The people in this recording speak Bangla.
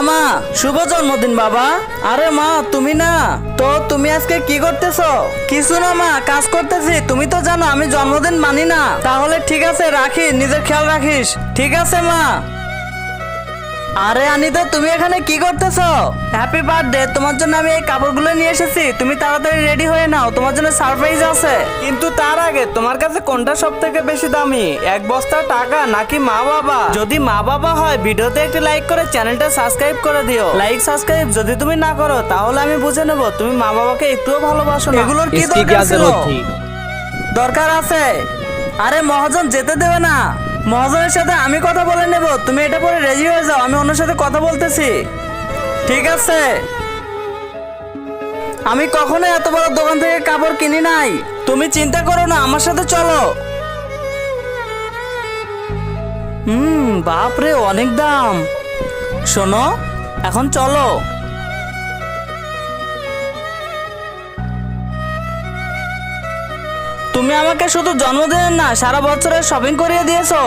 হ্যাঁ মা, শুভ জন্মদিন বাবা। আরে মা, তুমি না তো, তুমি আজকে কি করতেছো? কিছু না মা, কাজ করতেছি। তুমি তো জানো আমি জন্মদিন মানি না। তাহলে ঠিক আছে, রাখি, নিজের খেয়াল রাখিস। ঠিক আছে মা। আরে আনিতা, তুমি এখানে কি করতেছো? হ্যাপি বার্থডে, তোমার জন্য আমি এই কাপড়গুলো নিয়ে এসেছি। তুমি তাড়াতাড়ি রেডি হয়ে নাও, তোমার জন্য সারপ্রাইজ আছে। কিন্তু তার আগে তোমার কাছে কোনটা সব থেকে বেশি দামি, এক বস্তা টাকা নাকি মা বাবা? যদি মা বাবা হয় ভিডিওতে একটি লাইক করে চ্যানেলটা সাবস্ক্রাইব করে দিও। লাইক সাবস্ক্রাইব যদি তুমি না করো তাহলে আমি বুঝে নেব তুমি মা বাবাকে একটুও ভালোবাসো না। এগুলোর কি इसकी দরকার क्या ছিল? जरूरत थी? দরকার আছে। আরে মহাজন যেতে দেবে না। মহাজনের সাথে আমি কথা বলে নেব, তুমি এটা পরে রেডি হয়ে যাও, আমি ওনার সাথে কথা বলতেছি। ঠিক আছে। আমি কখনো এত বড় দোকান থেকে কাপড় কিনি নাই। তুমি চিন্তা করো না, আমার সাথে চলো। বাপরে, অনেক দাম। শোনো, এখন চলো। তুমি আমাকে শুধু জন্মদিনের না, সারা বছরের শপিং করিয়ে দিয়েছো।